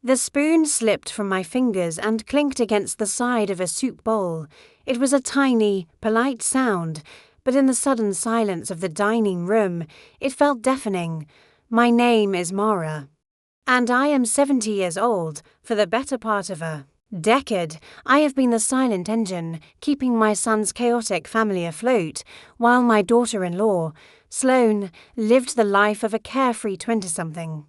The spoon slipped from my fingers and clinked against the side of a soup bowl. It was a tiny, polite sound, but in the sudden silence of the dining room, it felt deafening. My name is Mara. And I am 70 years old. For the better part of a decade, I have been the silent engine, keeping my son's chaotic family afloat, while my daughter-in-law, Sloane, lived the life of a carefree 20-something.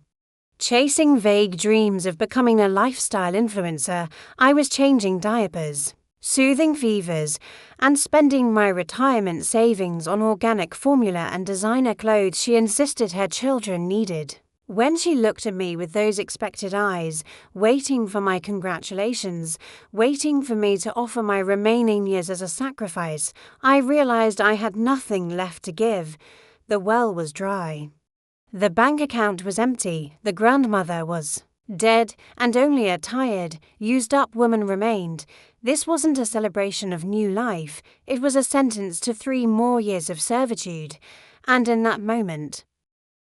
Chasing vague dreams of becoming a lifestyle influencer, I was changing diapers, soothing fevers, and spending my retirement savings on organic formula and designer clothes she insisted her children needed. When she looked at me with those expected eyes, waiting for my congratulations, waiting for me to offer my remaining years as a sacrifice, I realized I had nothing left to give. The well was dry. The bank account was empty, the grandmother was dead, and only a tired, used-up woman remained. This wasn't a celebration of new life, it was a sentence to 3 more years of servitude. And in that moment,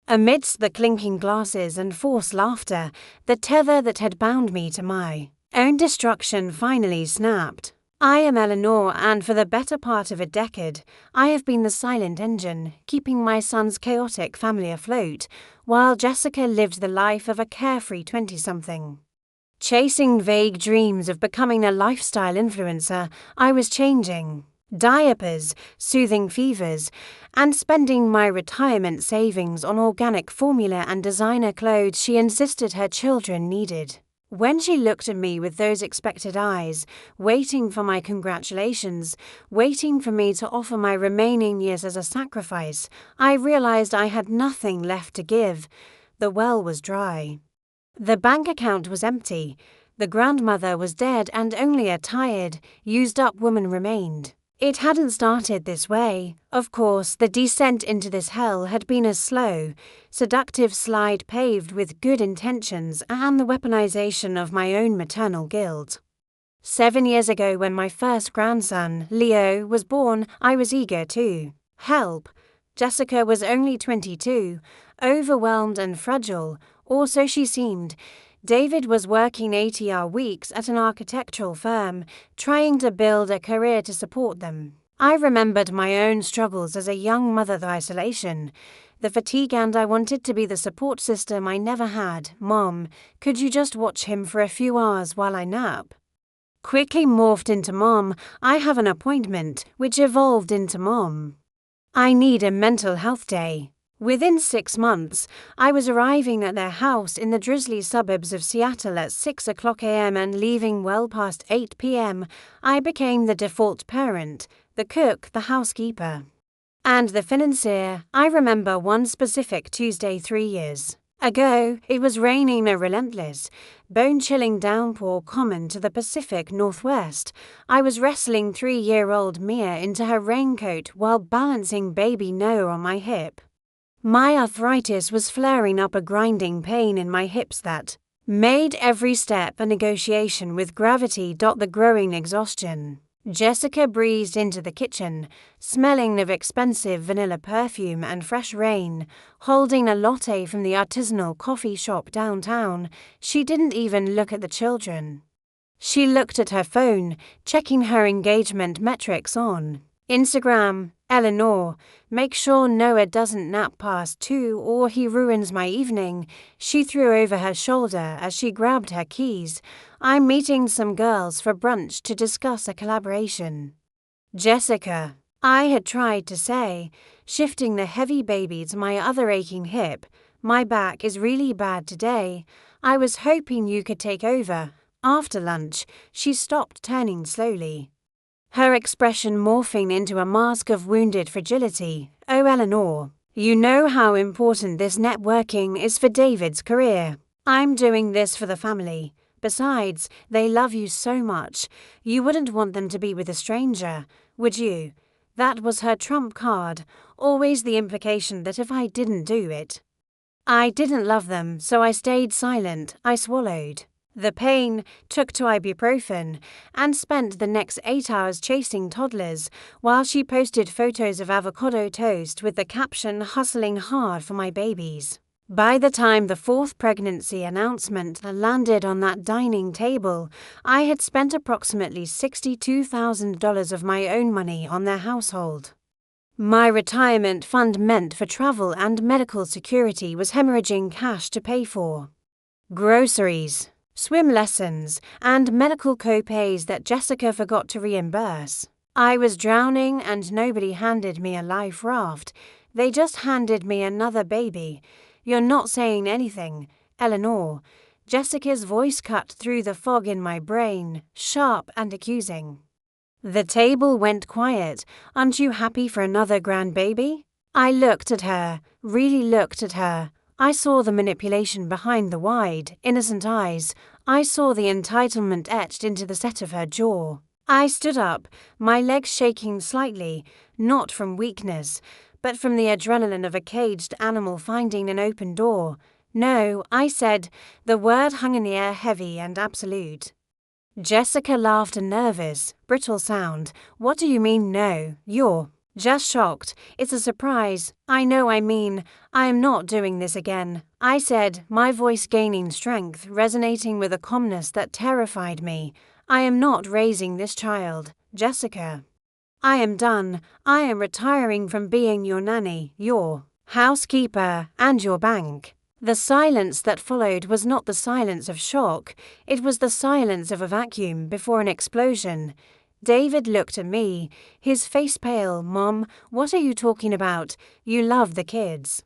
amidst the clinking glasses and forced laughter, the tether that had bound me to my own destruction finally snapped. I am Eleanor, and for the better part of a decade, I have been the silent engine, keeping my son's chaotic family afloat, while Jessica lived the life of a carefree 20-something. Chasing vague dreams of becoming a lifestyle influencer, I was changing diapers, soothing fevers, and spending my retirement savings on organic formula and designer clothes she insisted her children needed. When she looked at me with those expected eyes, waiting for my congratulations, waiting for me to offer my remaining years as a sacrifice, I realized I had nothing left to give. The well was dry. The bank account was empty. The grandmother was dead, and only a tired, used-up woman remained. It hadn't started this way. Of course, the descent into this hell had been a slow, seductive slide paved with good intentions and the weaponization of my own maternal guilt. 7 years ago, when my first grandson, Leo, was born, I was eager to help. Jessica was only 22, overwhelmed and fragile, or so she seemed. David was working 80-hour weeks at an architectural firm, trying to build a career to support them. I remembered my own struggles as a young mother, the isolation, the fatigue, and I wanted to be the support system I never had. Mom, could you just watch him for a few hours while I nap? Quickly morphed into Mom, I have an appointment, which evolved into Mom, I need a mental health day. Within 6 months, I was arriving at their house in the drizzly suburbs of Seattle at 6 a.m. and leaving well past 8 p.m. I became the default parent, the cook, the housekeeper, and the financier. I remember one specific Tuesday 3 years ago. It was raining, a relentless, bone-chilling downpour common to the Pacific Northwest. I was wrestling 3-year-old Mia into her raincoat while balancing baby Noah on my hip. My arthritis was flaring up, a grinding pain in my hips that made every step a negotiation with gravity. The growing exhaustion. Jessica breezed into the kitchen, smelling of expensive vanilla perfume and fresh rain, holding a latte from the artisanal coffee shop downtown. She didn't even look at the children. She looked at her phone, checking her engagement metrics on Instagram. Eleanor, make sure Noah doesn't nap past 2 or he ruins my evening, she threw over her shoulder as she grabbed her keys. I'm meeting some girls for brunch to discuss a collaboration. Jessica, I had tried to say, shifting the heavy baby to my other aching hip. My back is really bad today. I was hoping you could take over. After lunch, she stopped, turning slowly, her expression morphing into a mask of wounded fragility. Oh, Eleanor, you know how important this networking is for David's career. I'm doing this for the family. Besides, they love you so much. You wouldn't want them to be with a stranger, would you? That was her trump card, always the implication that if I didn't do it, I didn't love them, so I stayed silent. I swallowed the pain, took to ibuprofen, and spent the next 8 hours chasing toddlers while she posted photos of avocado toast with the caption, "Hustling hard for my babies." By the time the fourth pregnancy announcement landed on that dining table, I had spent approximately $62,000 of my own money on their household. My retirement fund meant for travel and medical security was hemorrhaging cash to pay for groceries, swim lessons, and medical co-pays that Jessica forgot to reimburse. I was drowning and nobody handed me a life raft. They just handed me another baby. You're not saying anything, Eleanor. Jessica's voice cut through the fog in my brain, sharp and accusing. The table went quiet. Aren't you happy for another grandbaby? I looked at her, really looked at her. I saw the manipulation behind the wide, innocent eyes. I saw the entitlement etched into the set of her jaw. I stood up, my legs shaking slightly, not from weakness, but from the adrenaline of a caged animal finding an open door. No, I said, the word hung in the air heavy and absolute. Jessica laughed a nervous, brittle sound. What do you mean no? You're just shocked. It's a surprise. I am not doing this again. I said, my voice gaining strength, resonating with a calmness that terrified me. I am not raising this child, Jessica. I am done. I am retiring from being your nanny, your housekeeper, and your bank. The silence that followed was not the silence of shock, it was the silence of a vacuum before an explosion. David looked at me, his face pale. Mom, what are you talking about? You love the kids.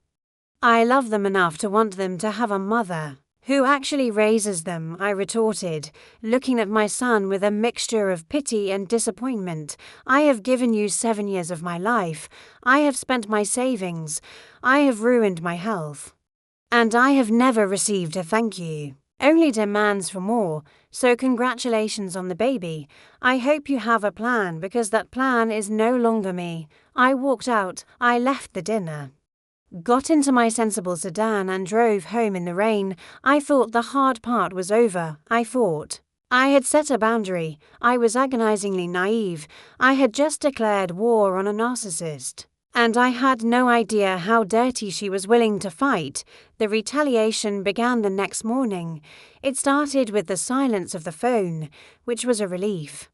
I love them enough to want them to have a mother. Who actually raises them? I retorted, looking at my son with a mixture of pity and disappointment. I have given you 7 years of my life. I have spent my savings. I have ruined my health. And I have never received a thank you. Only demands for more, so congratulations on the baby. I hope you have a plan because that plan is no longer me. I walked out, I left the dinner. Got into my sensible sedan and drove home in the rain. I thought the hard part was over. I had set a boundary. I was agonizingly naive. I had just declared war on a narcissist. And I had no idea how dirty she was willing to fight. The retaliation began the next morning. It started with the silence of the phone, which was a relief,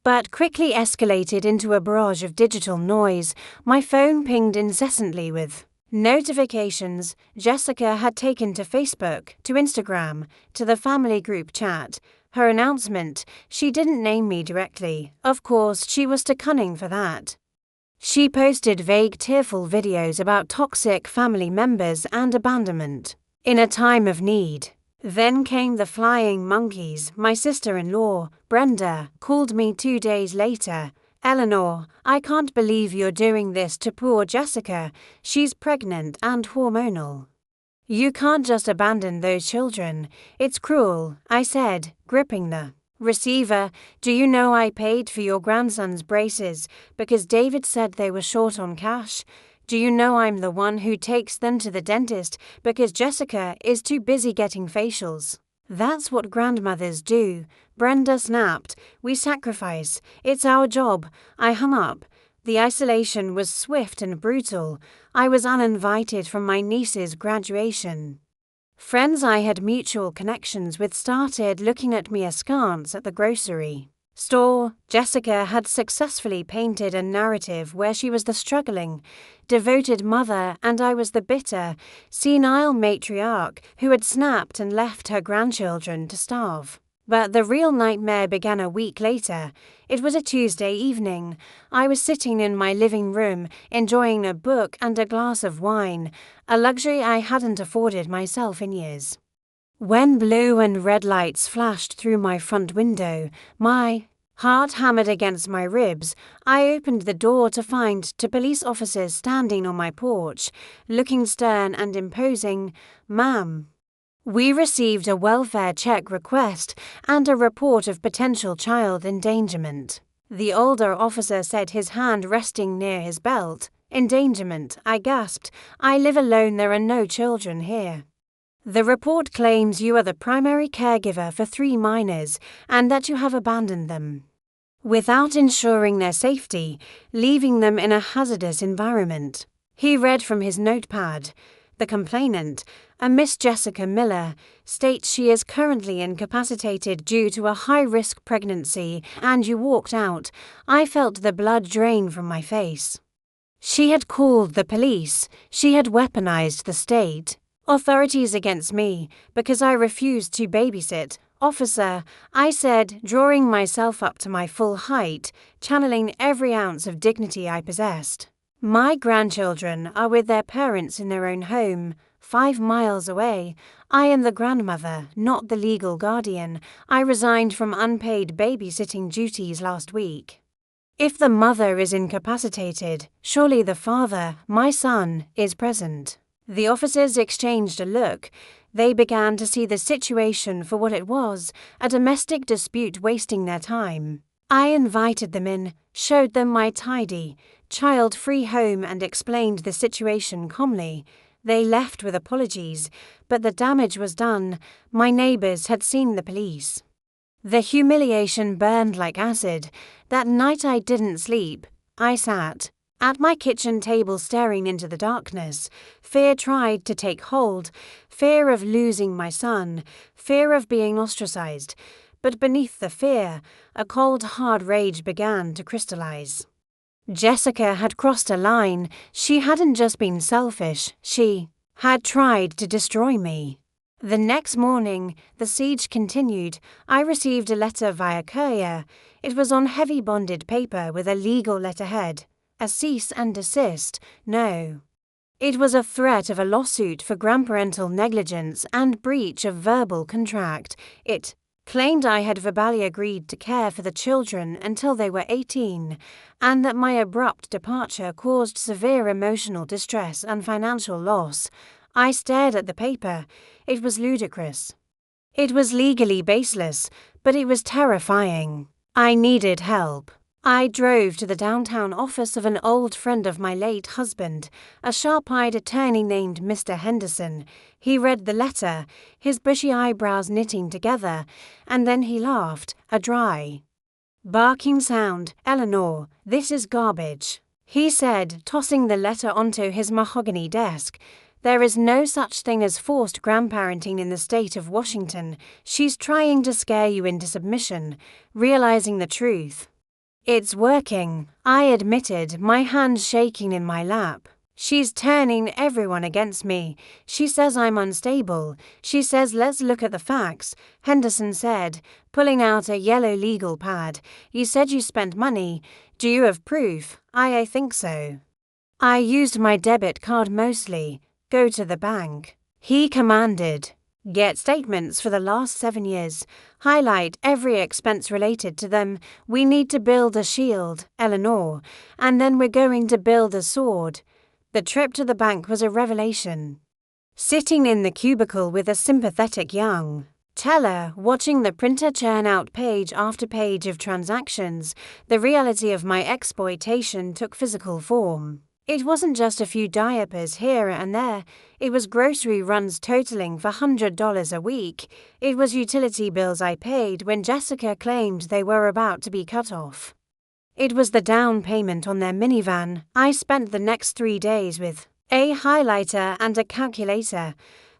but quickly escalated into a barrage of digital noise. My phone pinged incessantly with notifications. Jessica had taken to Facebook, to Instagram, to the family group chat. Her announcement, she didn't name me directly. Of course, she was too cunning for that. She posted vague, tearful videos about toxic family members and abandonment in a time of need. Then came the flying monkeys. My sister-in-law, Brenda, called me 2 days later. Eleanor, I can't believe you're doing this to poor Jessica. She's pregnant and hormonal. You can't just abandon those children. It's cruel, I said, gripping the receiver. Do you know I paid for your grandson's braces because David said they were short on cash? Do you know I'm the one who takes them to the dentist because Jessica is too busy getting facials? That's what grandmothers do. Brenda snapped. We sacrifice. It's our job. I hung up. The isolation was swift and brutal. I was uninvited from my niece's graduation. Friends I had mutual connections with started looking at me askance at the grocery store. Jessica had successfully painted a narrative where she was the struggling, devoted mother and I was the bitter, senile matriarch who had snapped and left her grandchildren to starve. But the real nightmare began a week later. It was a Tuesday evening. I was sitting in my living room, enjoying a book and a glass of wine, a luxury I hadn't afforded myself in years. When blue and red lights flashed through my front window, my heart hammered against my ribs. I opened the door to find 2 police officers standing on my porch, looking stern and imposing. Ma'am, we received a welfare check request and a report of potential child endangerment. The older officer said, his hand resting near his belt. Endangerment, I gasped. I live alone, there are no children here. The report claims you are the primary caregiver for 3 minors and that you have abandoned them without ensuring their safety, leaving them in a hazardous environment. He read from his notepad. The complainant, a Miss Jessica Miller, states she is currently incapacitated due to a high-risk pregnancy, and you walked out. I felt the blood drain from my face. She had called the police. She had weaponized the state. Authorities against me because I refused to babysit. Officer, I said, drawing myself up to my full height, channeling every ounce of dignity I possessed. My grandchildren are with their parents in their own home, 5 miles away. I am the grandmother, not the legal guardian. I resigned from unpaid babysitting duties last week. If the mother is incapacitated, surely the father, my son, is present. The officers exchanged a look. They began to see the situation for what it was, a domestic dispute wasting their time. I invited them in, showed them my tidy, child-free home and explained the situation calmly. They left with apologies, but the damage was done. My neighbors had seen the police. The humiliation burned like acid. That night I didn't sleep. I sat at my kitchen table staring into the darkness. Fear tried to take hold, fear of losing my son, fear of being ostracized. But beneath the fear, a cold, hard rage began to crystallize. Jessica had crossed a line. She hadn't just been selfish, she had tried to destroy me. The next morning, the siege continued. I received a letter via courier. It was on heavy bonded paper with a legal letterhead. A cease and desist, no. It was a threat of a lawsuit for grandparental negligence and breach of verbal contract. It claimed I had verbally agreed to care for the children until they were 18, and that my abrupt departure caused severe emotional distress and financial loss. I stared at the paper. It was ludicrous. It was legally baseless, but it was terrifying. I needed help. I drove to the downtown office of an old friend of my late husband, a sharp-eyed attorney named Mr. Henderson. He read the letter, his bushy eyebrows knitting together, and then he laughed, a dry, barking sound. "Eleanor, this is garbage," he said, tossing the letter onto his mahogany desk. "There is no such thing as forced grandparenting in the state of Washington. She's trying to scare you into submission, realizing the truth." "It's working," I admitted, my hands shaking in my lap. "She's turning everyone against me. She says I'm unstable. She says let's look at the facts," Henderson said, pulling out a yellow legal pad. "You said you spent money. Do you have proof?" I think so. "I used my debit card mostly. Go to the bank," he commanded. "Get statements for the last 7 years. Highlight every expense related to them. We need to build a shield, Eleanor, and then we're going to build a sword." The trip to the bank was a revelation. Sitting in the cubicle with a sympathetic young teller, watching the printer churn out page after page of transactions, the reality of my exploitation took physical form. It wasn't just a few diapers here and there. It was grocery runs totaling for $100 a week. It was utility bills I paid when Jessica claimed they were about to be cut off. It was the down payment on their minivan. I spent the next 3 days with a highlighter and a calculator.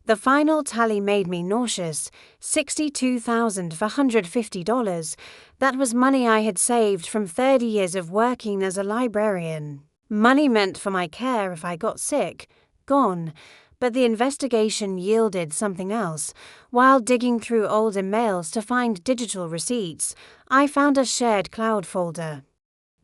The final tally made me nauseous. $62,000 for $150. That was money I had saved from 30 years of working as a librarian. Money meant for my care if I got sick, gone, but the investigation yielded something else. While digging through old emails to find digital receipts, I found a shared cloud folder.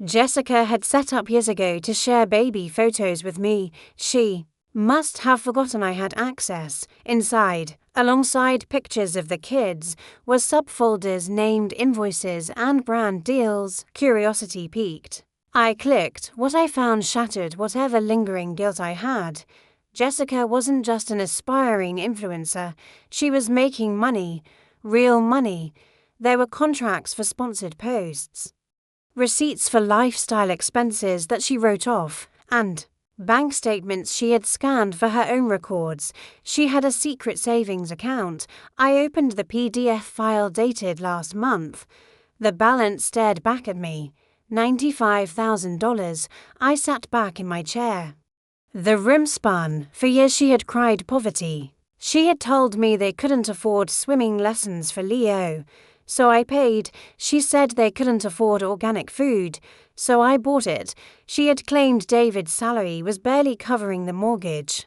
Jessica had set up years ago to share baby photos with me. She must have forgotten I had access. Inside, alongside pictures of the kids, were subfolders named invoices and brand deals. Curiosity piqued. I clicked. What I found shattered whatever lingering guilt I had. Jessica wasn't just an aspiring influencer. She was making money, real money. There were contracts for sponsored posts, receipts for lifestyle expenses that she wrote off, and bank statements she had scanned for her own records. She had a secret savings account. I opened the PDF file dated last month. The balance stared back at me. $95,000. I sat back in my chair. The room spun. For years she had cried poverty. She had told me they couldn't afford swimming lessons for Leo, so I paid. She said they couldn't afford organic food, so I bought it. She had claimed David's salary was barely covering the mortgage.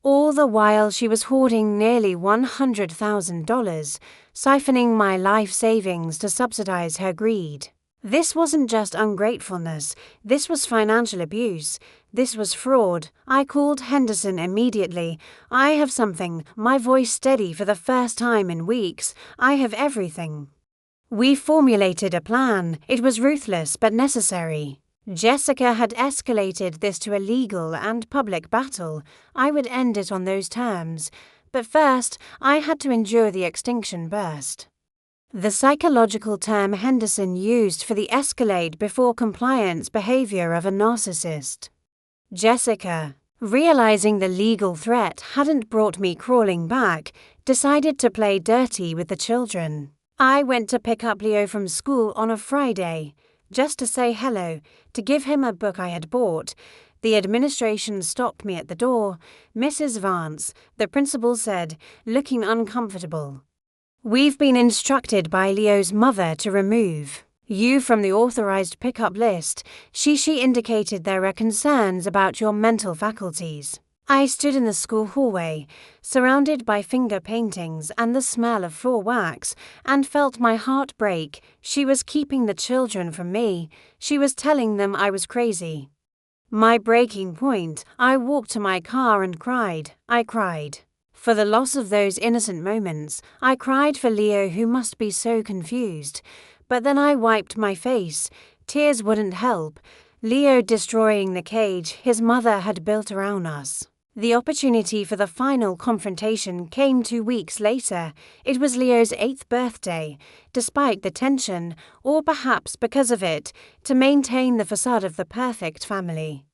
All the while she was hoarding nearly $100,000, siphoning my life savings to subsidize her greed. This wasn't just ungratefulness, this was financial abuse. This was fraud. I called Henderson immediately. I have something, my voice steady for the first time in weeks. I have everything. We formulated a plan. It was ruthless but necessary. Jessica had escalated this to a legal and public battle. I would end it on those terms. But first, I had to endure the extinction burst. The psychological term Henderson used for the escalate before compliance behavior of a narcissist. Jessica, realizing the legal threat hadn't brought me crawling back, decided to play dirty with the children. I went to pick up Leo from school on a Friday, just to say hello, to give him a book I had bought. The administration stopped me at the door. Mrs. Vance, the principal said, looking uncomfortable. "We've been instructed by Leo's mother to remove you from the authorized pickup list. She indicated there are concerns about your mental faculties." I stood in the school hallway, surrounded by finger paintings and the smell of floor wax, and felt my heart break. She was keeping the children from me. She was telling them I was crazy. My breaking point, I walked to my car and cried. I cried. For the loss of those innocent moments, I cried for Leo, who must be so confused. But then I wiped my face. Tears wouldn't help. Leo destroying the cage his mother had built around us. The opportunity for the final confrontation came 2 weeks later. It was Leo's 8th birthday. Despite the tension, or perhaps because of it, to maintain the facade of the perfect family.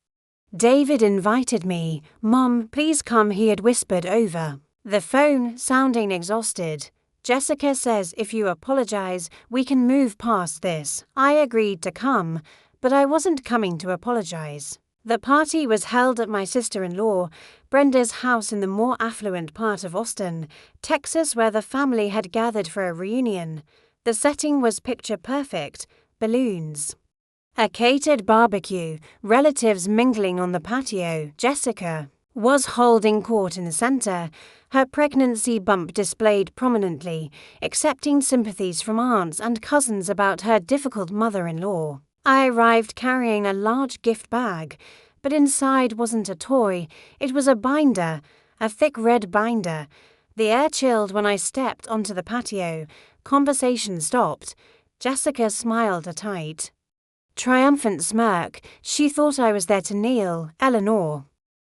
David invited me. "Mom, please come," he had whispered over the phone, sounding exhausted. "Jessica says if you apologize, we can move past this." I agreed to come, but I wasn't coming to apologize. The party was held at my sister-in-law, Brenda's house in the more affluent part of Austin, Texas, where the family had gathered for a reunion. The setting was picture perfect, balloons, a catered barbecue, relatives mingling on the patio. Jessica was holding court in the center, her pregnancy bump displayed prominently, accepting sympathies from aunts and cousins about her difficult mother-in-law. I arrived carrying a large gift bag, but inside wasn't a toy, it was a binder, a thick red binder. The air chilled when I stepped onto the patio. Conversation stopped. Jessica smiled a tight, triumphant smirk. She thought I was there to kneel. Eleanor.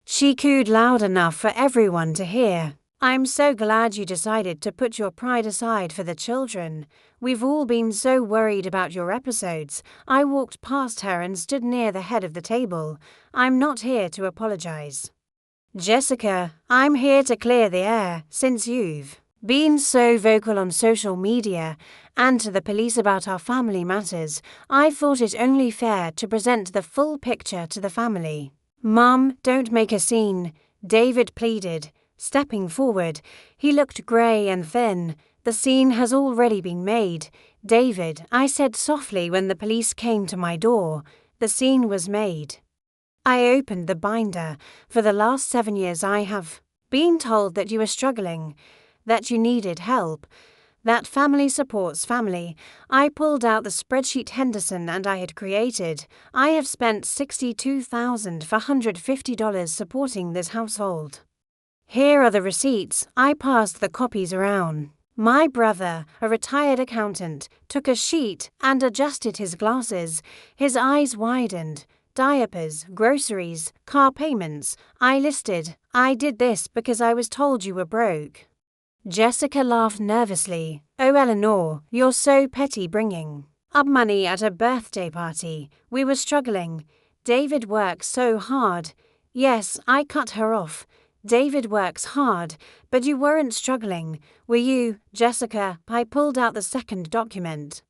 She cooed loud enough for everyone to hear. "I'm so glad you decided to put your pride aside for the children. We've all been so worried about your episodes." I walked past her and stood near the head of the table. "I'm not here to apologize, Jessica. I'm here to clear the air. Since you've been so vocal on social media and to the police about our family matters, I thought it only fair to present the full picture to the family." "Mom, don't make a scene," David pleaded, stepping forward. He looked grey and thin. "The scene has already been made." "David," I said softly when the police came to my door, "the scene was made." I opened the binder. "For the last 7 years I have been told that you were struggling, that you needed help, that family supports family." I pulled out the spreadsheet Henderson and I had created. "I have spent $62,450 supporting this household. Here are the receipts." I passed the copies around. My brother, a retired accountant, took a sheet and adjusted his glasses. His eyes widened. "Diapers, groceries, car payments." I listed. "I did this because I was told you were broke." Jessica laughed nervously. "Oh, Eleanor, you're so petty, bringing up money at a birthday party. We were struggling. David works so hard." "Yes," I cut her off. "David works hard, but you weren't struggling, were you, Jessica?" I pulled out the second document,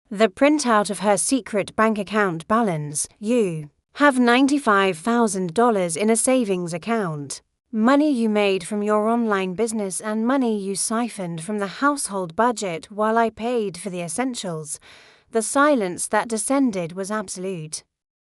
the printout of her secret bank account balance. "You Have $95,000 in a savings account. Money you made from your online business and money you siphoned from the household budget while I paid for the essentials. The silence that descended was absolute.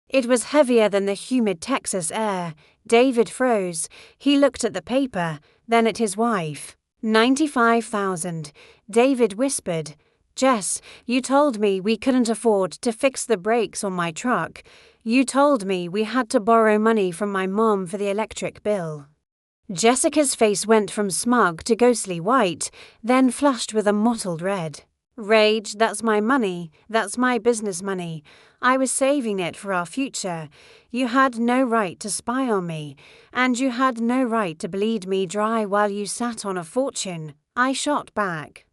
It was heavier than the humid Texas air. David froze. He looked at the paper, then at his wife. 95,000. David whispered. Jess, you told me we couldn't afford to fix the brakes on my truck. You told me we had to borrow money from my mom for the electric bill. Jessica's face went from smug to ghostly white, then flushed with a mottled red. Rage, that's my money. That's my business money. I was saving it for our future. You had no right to spy on me, and you had no right to bleed me dry while you sat on a fortune. I shot back.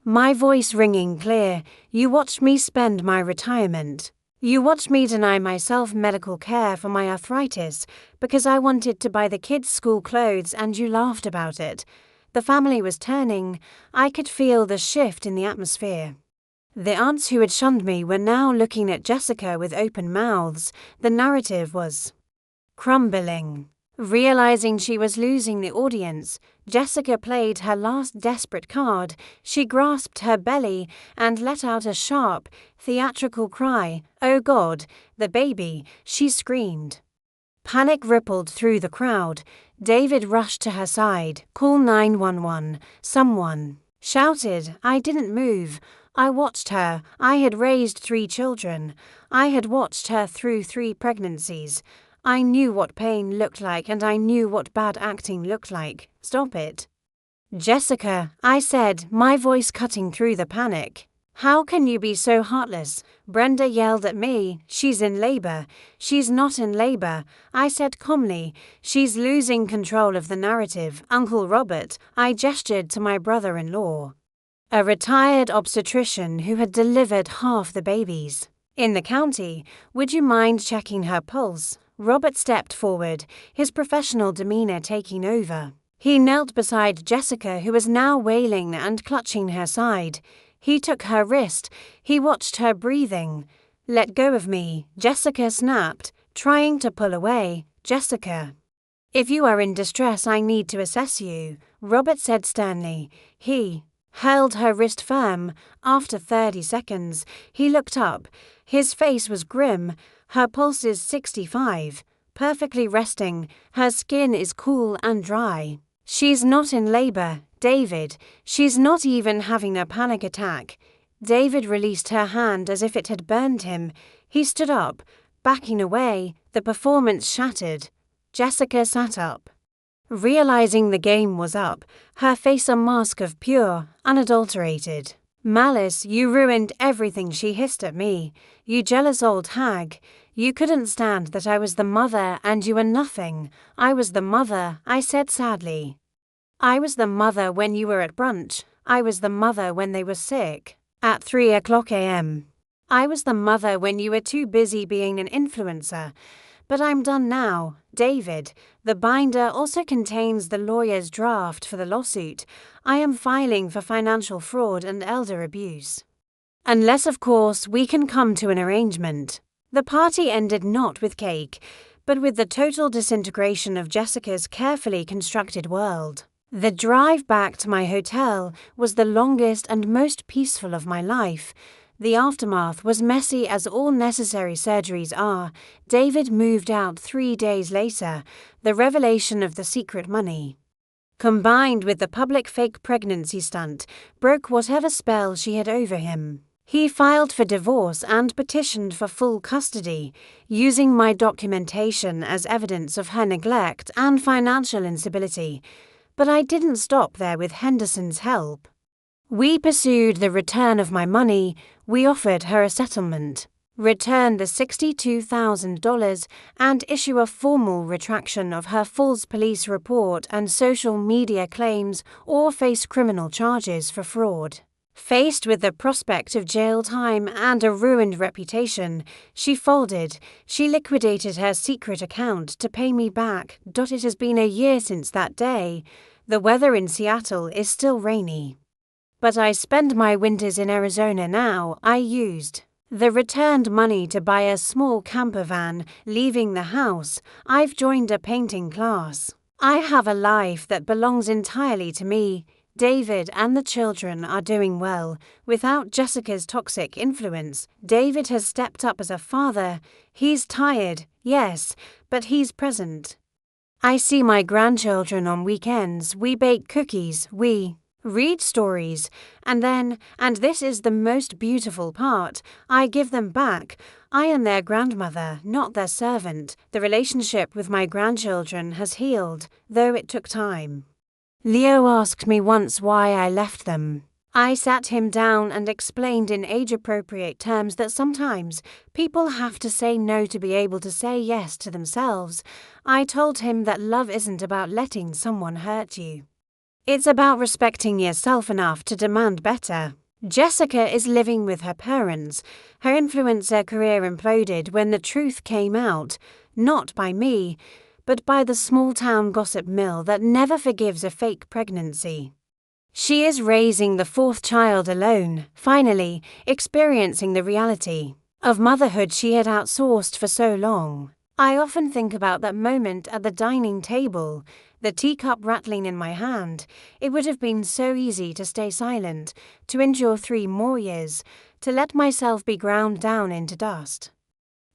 My voice ringing clear. You watched me spend my retirement. You watched me deny myself medical care for my arthritis because I wanted to buy the kids' school clothes and you laughed about it. The family was turning. I could feel the shift in the atmosphere. The aunts who had shunned me were now looking at Jessica with open mouths. The narrative was crumbling. Realizing she was losing the audience, Jessica played her last desperate card. She grasped her belly and let out a sharp, theatrical cry. "Oh God, the baby!" she screamed. Panic rippled through the crowd. David rushed to her side. "Call 911. Someone." Shouted. I didn't move. I watched her. I had raised 3 children. I had watched her through 3 pregnancies. I knew what pain looked like and I knew what bad acting looked like. Stop it. Jessica, I said, my voice cutting through the panic. How can you be so heartless? Brenda yelled at me. She's in labor. She's not in labor. I said calmly. She's losing control of the narrative. Uncle Robert, I gestured to my brother-in-law, a retired obstetrician who had delivered half the babies in the county. Would you mind checking her pulse? Robert stepped forward, his professional demeanor taking over. He knelt beside Jessica, who was now wailing and clutching her side. He took her wrist. He watched her breathing. Let go of me, Jessica snapped, trying to pull away. Jessica, if you are in distress, I need to assess you, Robert said sternly. He held her wrist firm. After 30 seconds, he looked up. His face was grim. Her pulse is 65, perfectly resting. Her skin is cool and dry. She's not in labor, David. She's not even having a panic attack. David released her hand as if it had burned him. He stood up, backing away. The performance shattered. Jessica sat up. Realizing the game was up, her face a mask of pure, unadulterated malice. You ruined everything, she hissed at me. You jealous old hag. You couldn't stand that I was the mother and you were nothing. I was the mother, I said sadly. I was the mother when you were at brunch. I was the mother when they were sick at 3:00 a.m. I was the mother when you were too busy being an influencer. But I'm done now, David. The binder also contains the lawyer's draft for the lawsuit. I am filing for financial fraud and elder abuse. Unless, of course, we can come to an arrangement. The party ended not with cake, but with the total disintegration of Jessica's carefully constructed world. The drive back to my hotel was the longest and most peaceful of my life. The aftermath was messy as all necessary surgeries are. David moved out 3 days later. The revelation of the secret money, combined with the public fake pregnancy stunt, broke whatever spell she had over him. He filed for divorce and petitioned for full custody, using my documentation as evidence of her neglect and financial instability. But I didn't stop there with Henderson's help. We pursued the return of my money. We offered her a settlement, return the $62,000, and issue a formal retraction of her false police report and social media claims, or face criminal charges for fraud. Faced with the prospect of jail time and a ruined reputation, she folded. She liquidated her secret account to pay me back. It has been a year since that day. The weather in Seattle is still rainy. But I spend my winters in Arizona now. I used The returned money to buy a small camper van, leaving the house, I've joined a painting class. I have a life that belongs entirely to me. David and the children are doing well. Without Jessica's toxic influence, David has stepped up as a father. He's tired, yes, but he's present. I see my grandchildren on weekends. We bake cookies, we read stories, and this is the most beautiful part, I give them back. I am their grandmother, not their servant. The relationship with my grandchildren has healed, though it took time. Leo asked me once why I left them. I sat him down and explained in age-appropriate terms that sometimes people have to say no to be able to say yes to themselves. I told him that love isn't about letting someone hurt you. It's about respecting yourself enough to demand better. Jessica is living with her parents. Her influencer career imploded when the truth came out, not by me, but by the small-town gossip mill that never forgives a fake pregnancy. She is raising the fourth child alone, finally experiencing the reality of motherhood she had outsourced for so long. I often think about that moment at the dining table, the teacup rattling in my hand. It would have been so easy to stay silent, to endure 3 more years, to let myself be ground down into dust.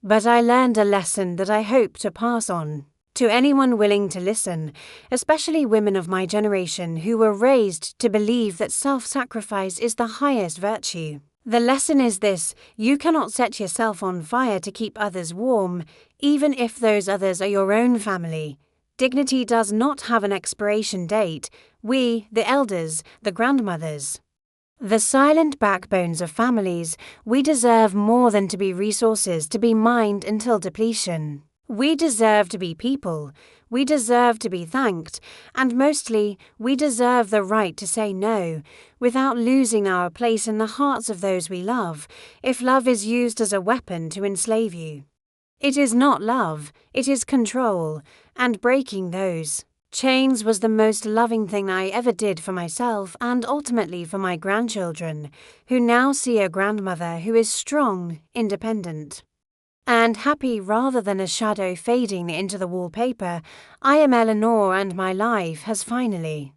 But I learned a lesson that I hope to pass on to anyone willing to listen, especially women of my generation who were raised to believe that self-sacrifice is the highest virtue. The lesson is this: you cannot set yourself on fire to keep others warm, even if those others are your own family. Dignity does not have an expiration date. We, the elders, the grandmothers, the silent backbones of families, we deserve more than to be resources to be mined until depletion. We deserve to be people, we deserve to be thanked, and mostly, we deserve the right to say no, without losing our place in the hearts of those we love, if love is used as a weapon to enslave you. It is not love, it is control, and breaking those chains was the most loving thing I ever did for myself and ultimately for my grandchildren, who now see a grandmother who is strong, independent, and happy rather than a shadow fading into the wallpaper. I am Eleanor and my life has finally,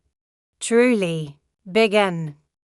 truly, begun.